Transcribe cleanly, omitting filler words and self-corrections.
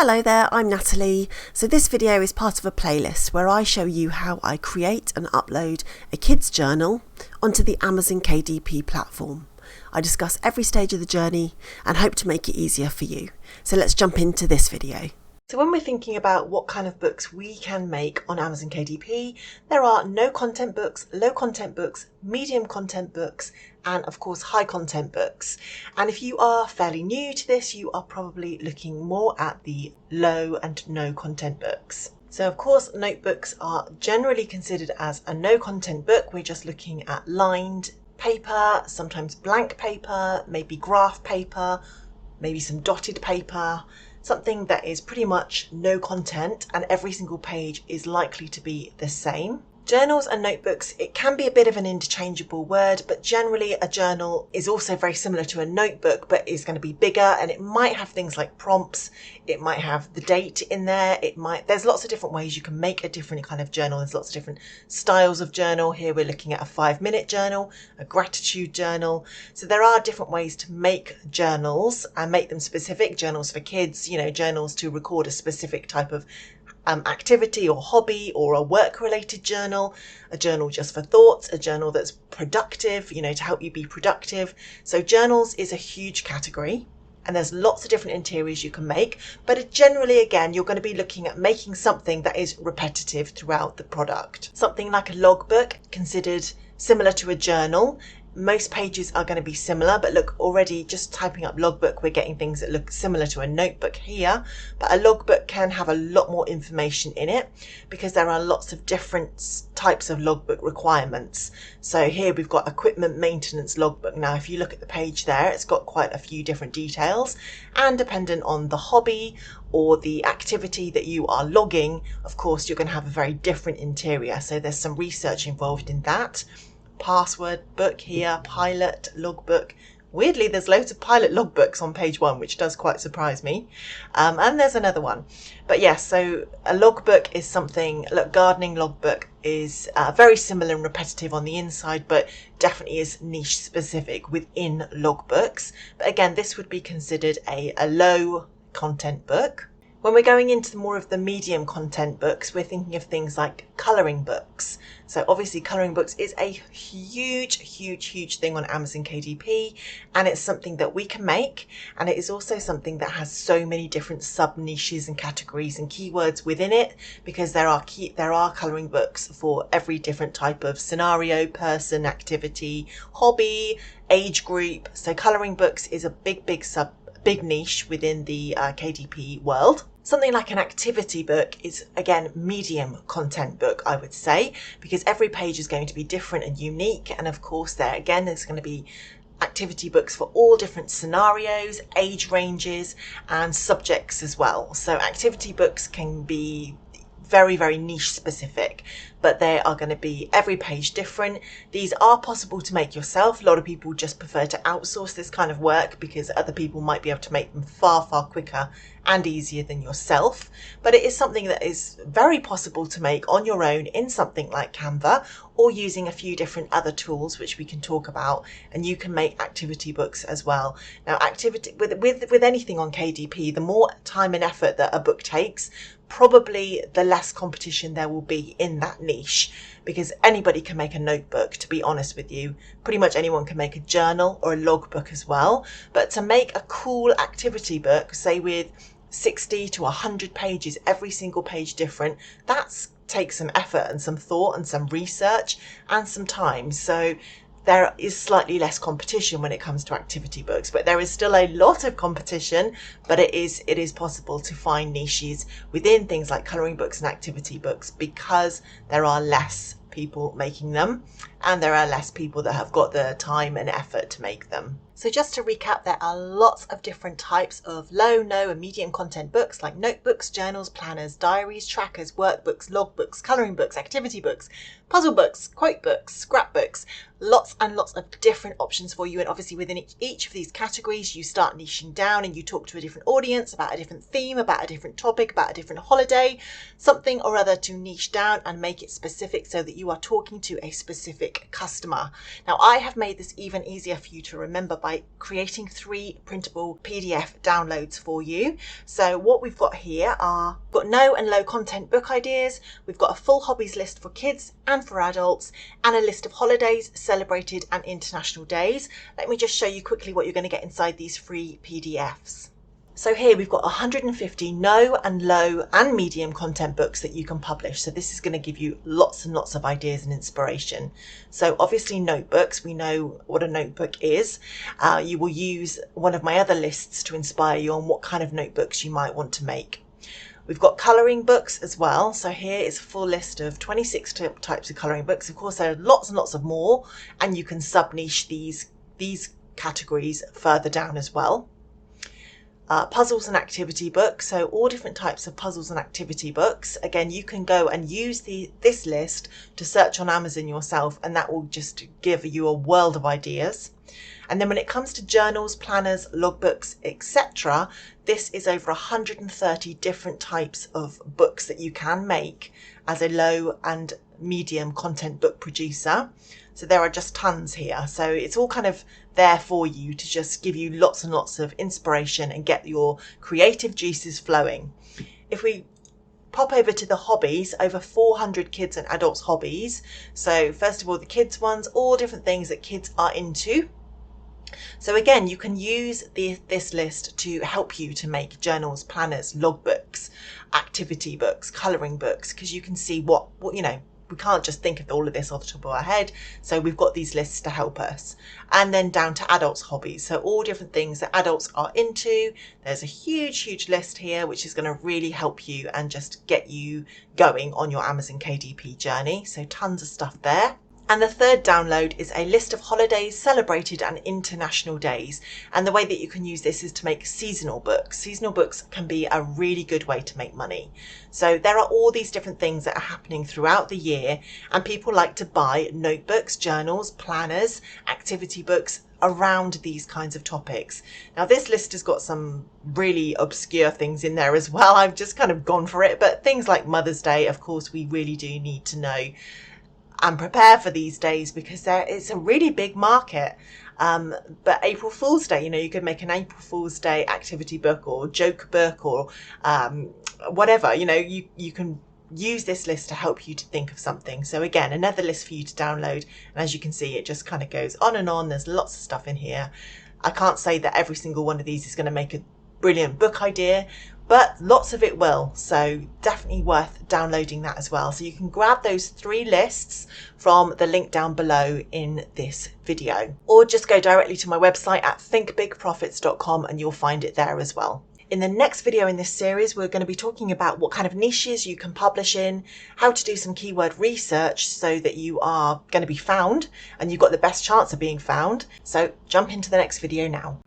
Hello there, I'm Natalie. So this video is part of a playlist where I show you how I create and upload a kids journal onto the Amazon KDP platform. I discuss every stage of the journey and hope to make it easier for you. So let's jump into this video. So when we're thinking about what kind of books we can make on Amazon KDP, there are no content books, low content books, medium content books, and of course high content books. And if you are fairly new to this, you are probably looking more at the low and no content books. So of course notebooks are generally considered as a no content book. We're just looking at lined paper, sometimes blank paper, maybe graph paper, maybe some dotted paper, something that is pretty much no content and every single page is likely to be the same. Journals and notebooks, it can be a bit of an interchangeable word, but generally a journal is also very similar to a notebook, but is going to be bigger, and it might have things like prompts, it might have the date in there, there's lots of different ways you can make a different kind of journal. There's lots of different styles of journal. Here we're looking at a 5-minute journal, a gratitude journal. So there are different ways to make journals and make them specific. Journals for kids, journals to record a specific type of activity or hobby, or a work-related journal, a journal just for thoughts, a journal that's productive, to help you be productive. So journals is a huge category, and there's lots of different interiors you can make, but generally, again, you're going to be looking at making something that is repetitive throughout the product. Something like a logbook, considered similar to a journal. Most pages are going to be similar, but look, already just typing up logbook, we're getting things that look similar to a notebook here. But a logbook can have a lot more information in it because there are lots of different types of logbook requirements. So here we've got equipment maintenance logbook. Now, if you look at the page there, it's got quite a few different details, and dependent on the hobby or the activity that you are logging, of course, you're going to have a very different interior. So there's some research involved in that. Password book here, pilot logbook. Weirdly, there's loads of pilot logbooks on page 1, which does quite surprise me. And there's another one. But yes, so a logbook is something, look, gardening logbook is very similar and repetitive on the inside, but definitely is niche specific within logbooks. But again, this would be considered a low content book. When we're going into more of the medium content books, we're thinking of things like colouring books. So obviously colouring books is a huge thing on Amazon KDP, and it's something that we can make, and it is also something that has so many different sub niches and categories and keywords within it, because there are colouring books for every different type of scenario, person, activity, hobby, age group. So colouring books is a big niche within the KDP world. Something like an activity book is, again, medium content book, I would say, because every page is going to be different and unique. And of course, there's going to be activity books for all different scenarios, age ranges, and subjects as well. So activity books can be very niche specific, but they are going to be every page different. These are possible to make yourself. A lot of people just prefer to outsource this kind of work because other people might be able to make them far quicker and easier than yourself. But it is something that is very possible to make on your own in something like Canva, or using a few different other tools which we can talk about, and you can make activity books as well. Now, activity with anything on KDP, the more time and effort that a book takes, probably the less competition there will be in that niche, because anybody can make a notebook, to be honest with you. Pretty much anyone can make a journal or a logbook as well. But to make a cool activity book, say with 60 to 100 pages, every single page different, that takes some effort and some thought and some research and some time. So there is slightly less competition when it comes to activity books, but there is still a lot of competition. But it is possible to find niches within things like colouring books and activity books, because there are less people making them, and there are less people that have got the time and effort to make them. So just to recap, there are lots of different types of low, no and medium content books, like notebooks, journals, planners, diaries, trackers, workbooks, logbooks, colouring books, activity books, puzzle books, quote books, scrapbooks. Lots and lots of different options for you. And obviously within each of these categories, you start niching down and you talk to a different audience about a different theme, about a different topic, about a different holiday, something or other to niche down and make it specific so that you are talking to a specific specific customer. Now, I have made this even easier for you to remember by creating 3 printable PDF downloads for you. So what we've got here are, we've got no and low content book ideas, we've got a full hobbies list for kids and for adults, and a list of holidays, celebrated and international days. Let me just show you quickly what you're going to get inside these free PDFs. So here we've got 150 no and low and medium content books that you can publish. So this is going to give you lots and lots of ideas and inspiration. So obviously notebooks, we know what a notebook is. You will use one of my other lists to inspire you on what kind of notebooks you might want to make. We've got colouring books as well. So here is a full list of 26 types of colouring books. Of course, there are lots and lots of more, and you can sub-niche these categories further down as well. Puzzles and activity books, so all different types of puzzles and activity books. Again, you can go and use this list to search on Amazon yourself, and that will just give you a world of ideas. And then when it comes to journals, planners, logbooks, etc., this is over 130 different types of books that you can make as a low and medium content book producer. So there are just tons here. So it's all kind of there for you to just give you lots and lots of inspiration and get your creative juices flowing. If we pop over to the hobbies, over 400 kids and adults hobbies. So first of all, the kids ones, all different things that kids are into. So again, you can use this list to help you to make journals, planners, logbooks, activity books, colouring books, because you can see what you know, we can't just think of all of this off the top of our head. So we've got these lists to help us. And then down to adults hobbies. So all different things that adults are into. There's a huge list here, which is going to really help you and just get you going on your Amazon KDP journey. So tons of stuff there. And the third download is a list of holidays, celebrated and international days. And the way that you can use this is to make seasonal books. Seasonal books can be a really good way to make money. So there are all these different things that are happening throughout the year, and people like to buy notebooks, journals, planners, activity books around these kinds of topics. Now this list has got some really obscure things in there as well. I've just kind of gone for it, but things like Mother's Day, of course, we really do need to know and prepare for these days, because it's a really big market. But April Fool's Day, you know, you could make an April Fool's Day activity book or joke book or whatever, you know, you can use this list to help you to think of something. So again, another list for you to download. And as you can see, it just kind of goes on and on. There's lots of stuff in here. I can't say that every single one of these is going to make a brilliant book idea, but lots of it will. So definitely worth downloading that as well. So you can grab those 3 lists from the link down below in this video, or just go directly to my website at thinkbigprofits.com and you'll find it there as well. In the next video in this series, we're going to be talking about what kind of niches you can publish in, how to do some keyword research so that you are going to be found and you've got the best chance of being found. So jump into the next video now.